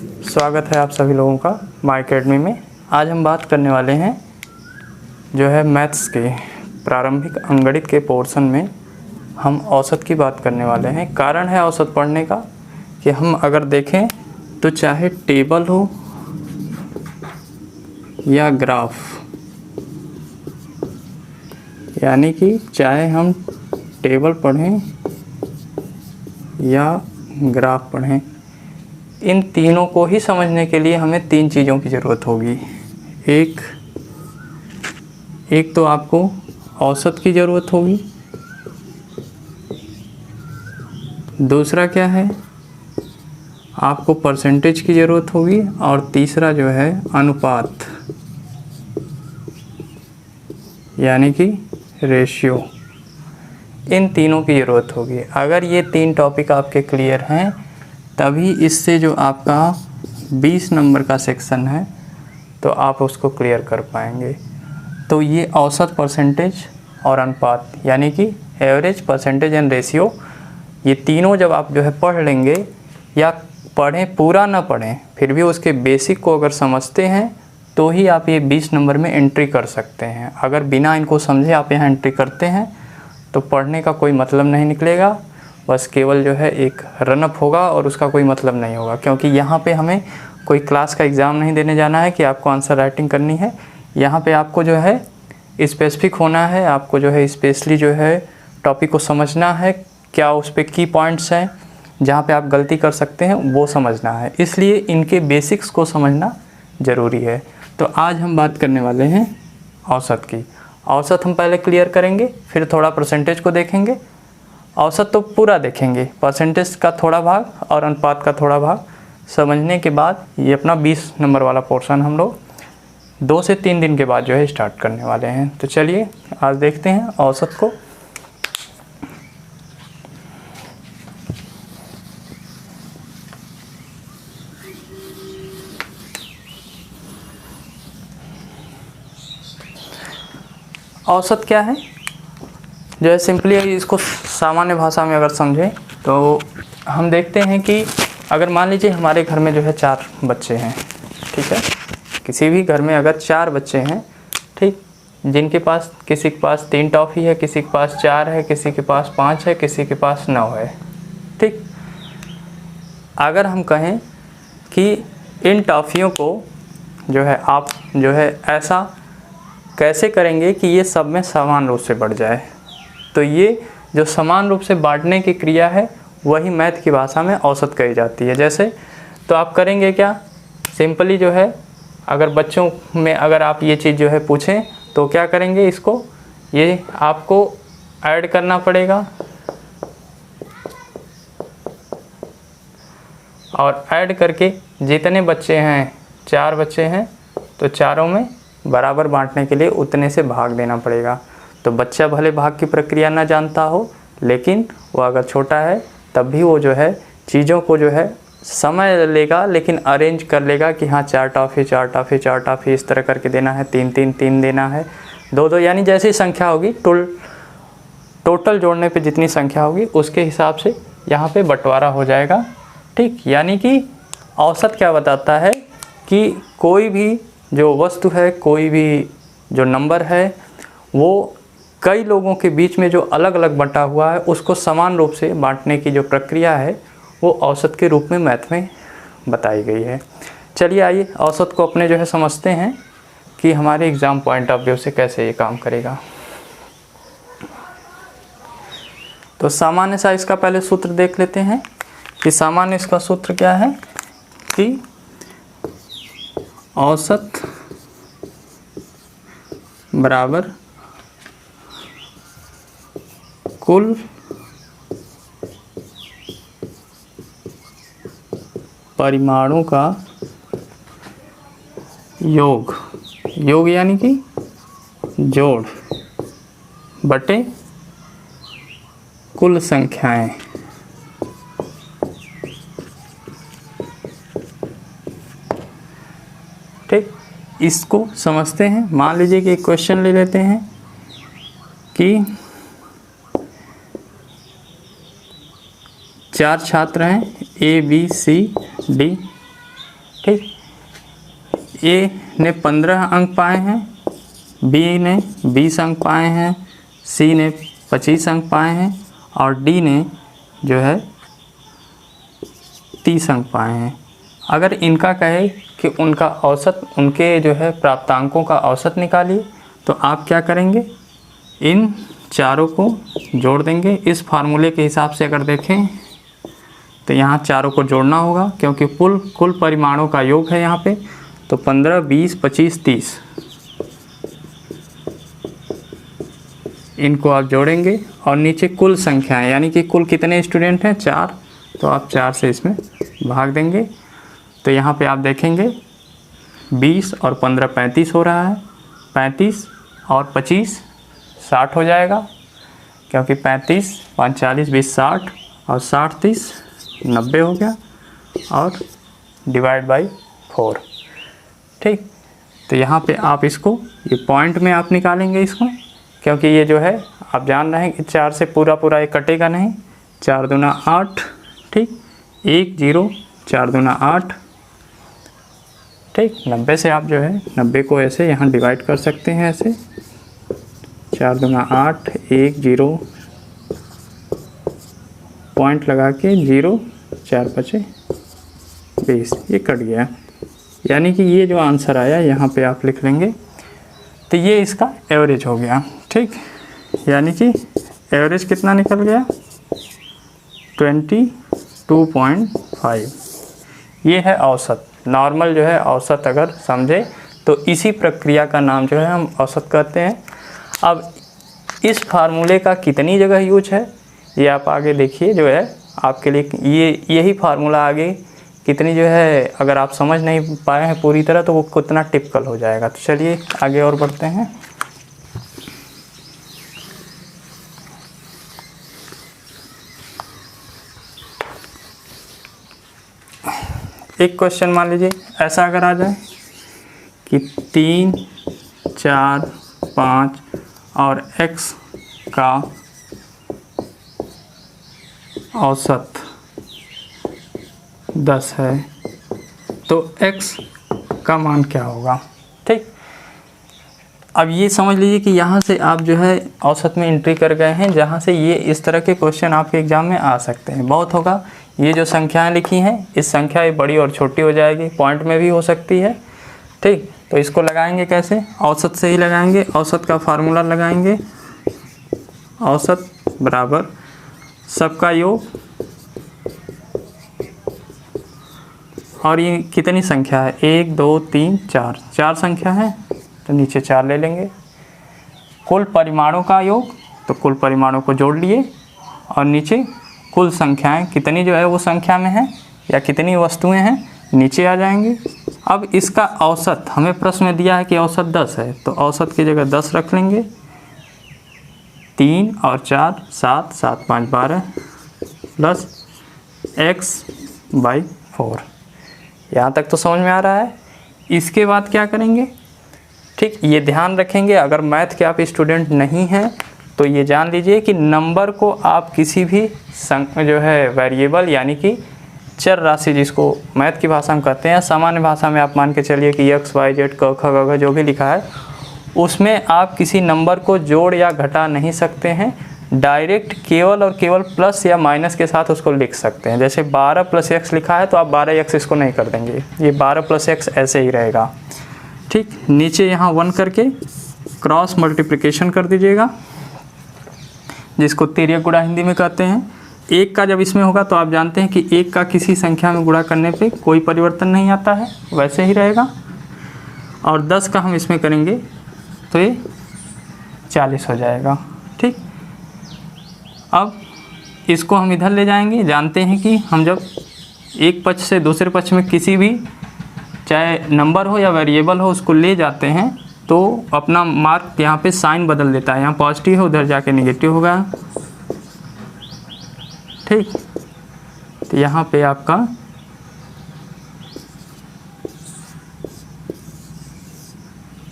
स्वागत है आप सभी लोगों का माय अकेडमी में। आज हम बात करने वाले हैं जो है मैथ्स के प्रारंभिक अंकगणित के पोर्शन में हम औसत की बात करने वाले हैं। कारण है औसत पढ़ने का कि हम अगर देखें तो चाहे टेबल हो या ग्राफ, यानी कि चाहे हम टेबल पढ़ें या ग्राफ पढ़ें, इन तीनों को ही समझने के लिए हमें तीन चीज़ों की ज़रूरत होगी। एक तो आपको औसत की ज़रूरत होगी, दूसरा क्या है आपको परसेंटेज की ज़रूरत होगी, और तीसरा जो है अनुपात यानी कि रेशियो। इन तीनों की ज़रूरत होगी। अगर ये तीन टॉपिक आपके क्लियर हैं तभी इससे जो आपका 20 नंबर का सेक्शन है तो आप उसको क्लियर कर पाएंगे। तो ये औसत, परसेंटेज और अनुपात यानी कि एवरेज, परसेंटेज एंड रेशियो, ये तीनों जब आप जो है पढ़ लेंगे या पढ़ें पूरा ना पढ़ें फिर भी उसके बेसिक को अगर समझते हैं तो ही आप ये 20 नंबर में एंट्री कर सकते हैं। अगर बिना इनको समझे आप यहाँ एंट्री करते हैं तो पढ़ने का कोई मतलब नहीं निकलेगा, बस केवल जो है एक रनअप होगा और उसका कोई मतलब नहीं होगा। क्योंकि यहाँ पे हमें कोई क्लास का एग्ज़ाम नहीं देने जाना है कि आपको आंसर राइटिंग करनी है। यहाँ पे आपको जो है स्पेसिफिक होना है, आपको जो है स्पेशली जो है टॉपिक को समझना है, क्या उस पर की पॉइंट्स हैं जहाँ पे आप गलती कर सकते हैं वो समझना है। इसलिए इनके बेसिक्स को समझना ज़रूरी है। तो आज हम बात करने वाले हैं औसत की। औसत हम पहले क्लियर करेंगे, फिर थोड़ा परसेंटेज को देखेंगे। औसत तो पूरा देखेंगे, परसेंटेज का थोड़ा भाग और अनुपात का थोड़ा भाग समझने के बाद ये अपना 20 नंबर वाला पोर्शन हम लोग 2 से 3 दिन के बाद जो है स्टार्ट करने वाले हैं। तो चलिए आज देखते हैं औसत को। औसत क्या है, जो है सिंपली इसको सामान्य भाषा में अगर समझें तो हम देखते हैं कि अगर मान लीजिए हमारे घर में जो है 4 बच्चे हैं, ठीक है। किसी भी घर में अगर 4 बच्चे हैं, ठीक, जिनके पास किसी के पास 3 टॉफ़ी है, किसी के पास 4 है, किसी के पास 5 है, किसी के पास 9 है, ठीक। अगर हम कहें कि इन टॉफ़ियों को जो है आप जो है ऐसा कैसे करेंगे कि ये सब में समान रूप से बढ़ जाए, तो ये जो समान रूप से बांटने की क्रिया है वही मैथ की भाषा में औसत कही जाती है। जैसे तो आप करेंगे क्या, सिंपली जो है अगर बच्चों में अगर आप ये चीज़ जो है पूछें तो क्या करेंगे, इसको ये आपको ऐड करना पड़ेगा और ऐड करके जितने बच्चे हैं 4 बच्चे हैं तो चारों में बराबर बांटने के लिए उतने से भाग देना पड़ेगा। तो बच्चा भले भाग की प्रक्रिया ना जानता हो लेकिन वो अगर छोटा है तब भी वो जो है चीज़ों को जो है समय लेगा लेकिन अरेंज कर लेगा कि हाँ 4 टॉफ़ी 4 टॉफ़ी 4 टॉफ़ी इस तरह करके देना है, 3 3 3 देना है, 2 2, यानी जैसी संख्या होगी टोटल जोड़ने पे जितनी संख्या होगी उसके हिसाब से यहाँ पे बंटवारा हो जाएगा, ठीक। यानी कि औसत क्या बताता है कि कोई भी जो वस्तु है, कोई भी जो नंबर है, वो कई लोगों के बीच में जो अलग अलग बंटा हुआ है उसको समान रूप से बांटने की जो प्रक्रिया है वो औसत के रूप में मैथ में बताई गई है। चलिए आइए औसत को अपने जो है समझते हैं कि हमारे एग्ज़ाम पॉइंट ऑफ व्यू से कैसे ये काम करेगा। तो सामान्य सा इसका पहले सूत्र देख लेते हैं कि सामान्य इसका सूत्र क्या है कि औसत बराबर कुल परिमाणों का योग, योग यानी कि जोड़ बटे कुल संख्याएं। ठीक, इसको समझते हैं। मान लीजिए कि एक क्वेश्चन ले लेते हैं कि 4 छात्र हैं A B C D, ठीक। ए ने 15 अंक पाए हैं, बी ने 20 अंक पाए हैं, सी ने 25 अंक पाए हैं और डी ने जो है 30 अंक पाए हैं। अगर इनका कहे कि उनका औसत, उनके जो है प्राप्तांकों का औसत निकालिए, तो आप क्या करेंगे, इन चारों को जोड़ देंगे। इस फार्मूले के हिसाब से अगर देखें तो यहाँ चारों को जोड़ना होगा, क्योंकि कुल परिमाणों का योग है यहाँ पे। तो 15, 20, 25, 30 इनको आप जोड़ेंगे और नीचे कुल संख्याएं, यानी कि कुल कितने स्टूडेंट हैं, 4, तो आप 4 से इसमें भाग देंगे। तो यहाँ पे आप देखेंगे 20 और 15 35 हो रहा है, 35 और 25 60 हो जाएगा, क्योंकि 35 5 40 20 60 और 60 30 90 हो गया और डिवाइड बाई 4। ठीक, तो यहाँ पे आप इसको ये पॉइंट में आप निकालेंगे इसको, क्योंकि ये जो है आप जान रहे हैं कि 4 से पूरा ये कटेगा नहीं। 4 दूना 8, ठीक, 1 0 4 दूना 8, ठीक। 90 से आप जो है 90 को ऐसे यहाँ डिवाइड कर सकते हैं, ऐसे 4 दूना 8, 1 0 पॉइंट लगा के 0 4 5 20, ये कट गया। यानी कि ये जो आंसर आया यहाँ पे आप लिख लेंगे, तो ये इसका एवरेज हो गया। ठीक, यानी कि एवरेज कितना निकल गया, 22.5। ये है औसत। नॉर्मल जो है औसत अगर समझे तो इसी प्रक्रिया का नाम जो है हम औसत कहते हैं। अब इस फार्मूले का कितनी जगह यूज है ये आप आगे देखिए, जो है आपके लिए यही फार्मूला आगे कितनी जो है, अगर आप समझ नहीं पाए हैं पूरी तरह तो वो कितना टिपिकल हो जाएगा। तो चलिए आगे और बढ़ते हैं। एक क्वेश्चन मान लीजिए ऐसा अगर आ जाए कि 3 4 5 और x का औसत 10 है, तो x का मान क्या होगा। ठीक, अब ये समझ लीजिए कि यहाँ से आप जो है औसत में एंट्री कर गए हैं, जहाँ से ये इस तरह के क्वेश्चन आपके एग्ज़ाम में आ सकते हैं। बहुत होगा, ये जो संख्याएं लिखी हैं, इस संख्या ये बड़ी और छोटी हो जाएगी, पॉइंट में भी हो सकती है। ठीक, तो इसको लगाएंगे कैसे, औसत से ही लगाएंगे। औसत का फार्मूला लगाएंगे, औसत बराबर सबका योग, और ये कितनी संख्या है, 1 2 3 4, 4 संख्या है तो नीचे 4 ले लेंगे। कुल परिमाणों का योग, तो कुल परिमाणों को जोड़ लिए और नीचे कुल संख्याएं कितनी जो है वो संख्या में है या कितनी वस्तुएं हैं नीचे आ जाएंगे। अब इसका औसत हमें प्रश्न में दिया है कि औसत 10 है, तो औसत की जगह 10 रख लेंगे। 3 और 4 7 7 5 12 प्लस x/4। यहाँ तक तो समझ में आ रहा है। इसके बाद क्या करेंगे, ठीक, ये ध्यान रखेंगे, अगर मैथ के आप स्टूडेंट नहीं हैं तो ये जान लीजिए कि नंबर को आप किसी भी जो है वेरिएबल यानी कि चर राशि, जिसको मैथ की भाषा में कहते हैं, सामान्य भाषा में आप मान के चलिए कि x y z क ख ग घ जो भी लिखा है, उसमें आप किसी नंबर को जोड़ या घटा नहीं सकते हैं। डायरेक्ट केवल और केवल प्लस या माइनस के साथ उसको लिख सकते हैं। जैसे 12 + x लिखा है तो आप 12x इसको नहीं कर देंगे, ये 12 + x ऐसे ही रहेगा। ठीक, नीचे यहाँ 1 करके क्रॉस मल्टीप्लिकेशन कर दीजिएगा, जिसको तिर्यक गुणा हिंदी में कहते हैं। 1 का जब इसमें होगा तो आप जानते हैं कि 1 का किसी संख्या में गुणा करने पे कोई परिवर्तन नहीं आता है, वैसे ही रहेगा। और 10 का हम इसमें करेंगे तो ये 40 हो जाएगा। ठीक, अब इसको हम इधर ले जाएंगे। जानते हैं कि हम जब एक पक्ष से दूसरे पक्ष में किसी भी, चाहे नंबर हो या वेरिएबल हो, उसको ले जाते हैं तो अपना मार्क यहाँ पे साइन बदल देता है, यहाँ पॉजिटिव है उधर जाके नेगेटिव होगा। ठीक, तो यहाँ पे आपका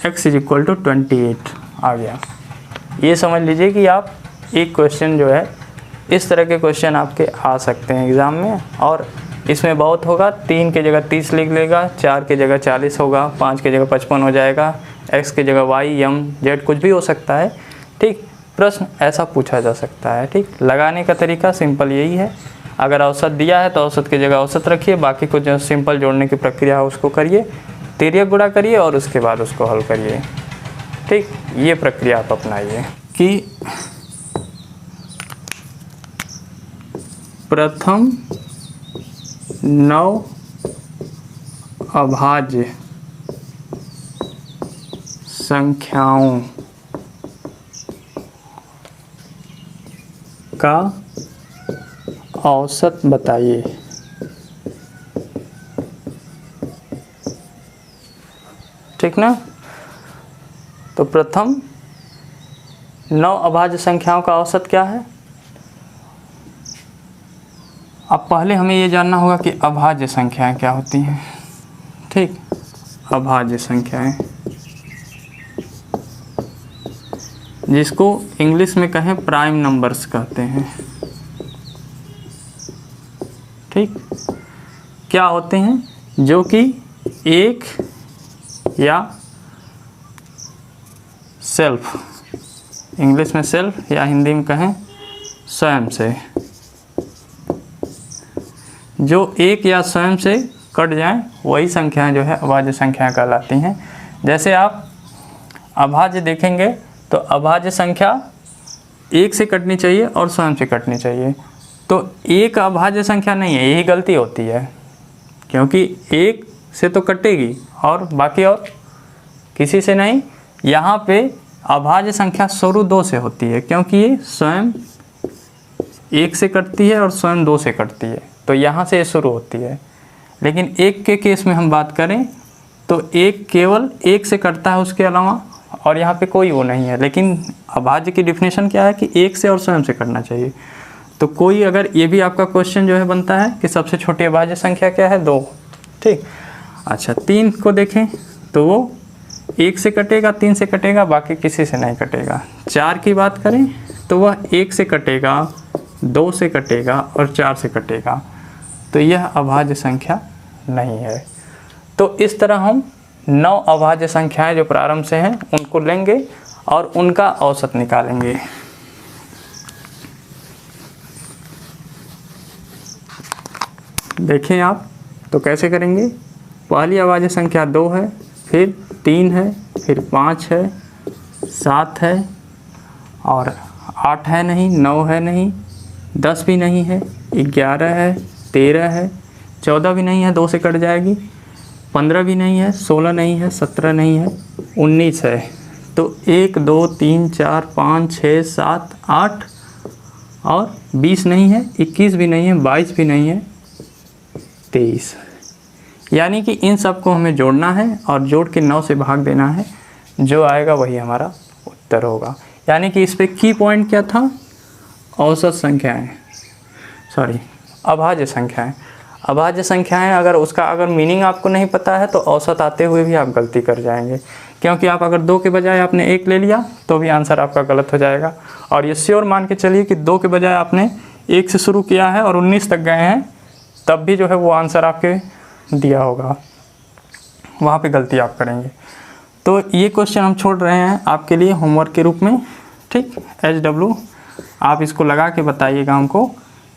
x = 28 आ गया। ये समझ लीजिए कि आप एक क्वेश्चन जो है, इस तरह के क्वेश्चन आपके आ सकते हैं एग्ज़ाम में, और इसमें बहुत होगा, 3 की जगह 30 लिख लेगा, 4 की जगह 40 होगा, 5 की जगह 55 हो जाएगा, x की जगह y, m, z कुछ भी हो सकता है। ठीक, प्रश्न ऐसा पूछा जा सकता है। ठीक, लगाने का तरीका सिंपल यही है। अगर औसत दिया है तो औसत की जगह औसत रखिए, बाकी कुछ जो सिंपल जोड़ने की प्रक्रिया है उसको करिए, तिर्यक गुणा करिए और उसके बाद उसको हल करिए। ठीक, ये प्रक्रिया आप अपनाइए कि प्रथम 9 अभाज्य संख्याओं का औसत बताइए। ठीक ना, तो प्रथम 9 अभाज्य संख्याओं का औसत क्या है। अब पहले हमें ये जानना होगा कि अभाज्य संख्याएं क्या होती हैं। ठीक, अभाज्य संख्याएं जिसको इंग्लिश में कहें प्राइम नंबर्स कहते हैं। ठीक, क्या होते हैं, जो कि एक या सेल्फ, इंग्लिश में सेल्फ या हिंदी में कहें स्वयं से, जो एक या स्वयं से कट जाएं वही संख्याएं जो है अभाज्य संख्याएं कहलाती हैं। जैसे आप अभाज्य देखेंगे तो अभाज्य संख्या एक से कटनी चाहिए और स्वयं से कटनी चाहिए, तो एक अभाज्य संख्या नहीं है, यही गलती होती है, क्योंकि एक से तो कटेगी और बाकी और किसी से नहीं। यहाँ पे अभाज्य संख्या शुरू 2 से होती है, क्योंकि ये स्वयं 1 से कटती है और स्वयं 2 से कटती है, तो यहाँ से ये शुरू होती है। लेकिन एक के केस में हम बात करें तो एक केवल 1 से कटता है, उसके अलावा और यहाँ पे कोई वो नहीं है। लेकिन अभाज्य की डिफिनेशन क्या है कि 1 से और स्वयं से कटना चाहिए। तो कोई अगर ये भी आपका क्वेश्चन जो है बनता है कि सबसे छोटी अभाज्य संख्या क्या है, 2। ठीक, अच्छा 3 को देखें तो वो 1 से कटेगा, 3 से कटेगा, बाकी किसी से नहीं कटेगा। 4 की बात करें तो वह 1 से कटेगा, 2 से कटेगा और 4 से कटेगा, तो यह अभाज्य संख्या नहीं है। तो इस तरह हम 9 अभाज्य संख्याएं जो प्रारंभ से हैं उनको लेंगे और उनका औसत निकालेंगे। देखें आप तो कैसे करेंगे। पहली अभाज्य संख्या 2 है, फिर 3 है, फिर 5 है, 7 है और 8 है नहीं, 9 है नहीं, 10 भी नहीं है, 11 है, 13 है, 14 भी नहीं है, 2 से कट जाएगी, 15 भी नहीं है, 16 नहीं है, 17 नहीं है, 19 है। तो 1 2 3 4 5 6 7 8 और 20 नहीं है, 21 भी नहीं है, 22 भी नहीं है, 23। यानी कि इन सब को हमें जोड़ना है और जोड़ के 9 से भाग देना है, जो आएगा वही हमारा उत्तर होगा। यानी कि इस पे की पॉइंट क्या था, औसत संख्याएं, सॉरी अभाज्य संख्याएं। अभाज्य संख्याएं अगर मीनिंग आपको नहीं पता है तो औसत आते हुए भी आप गलती कर जाएंगे, क्योंकि आप अगर 2 के बजाय आपने 1 ले लिया तो भी आंसर आपका गलत हो जाएगा। और ये श्योर मान के चलिए कि 2 के बजाय आपने 1 से शुरू किया है और 19 तक गए हैं, तब भी जो है वो आंसर आपके दिया होगा, वहाँ पे गलती आप करेंगे। तो ये क्वेश्चन हम छोड़ रहे हैं आपके लिए होमवर्क के रूप में। ठीक, HW आप इसको लगा के बताइएगा हमको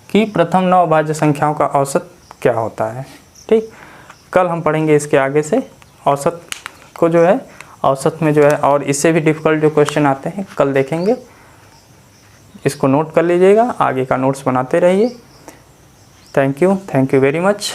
कि प्रथम 9 अभाज्य संख्याओं का औसत क्या होता है। ठीक, कल हम पढ़ेंगे इसके आगे से औसत को, जो है औसत में जो है और इससे भी डिफ़िकल्ट जो क्वेश्चन आते हैं कल देखेंगे। इसको नोट कर लीजिएगा, आगे का नोट्स बनाते रहिए। Thank you very much.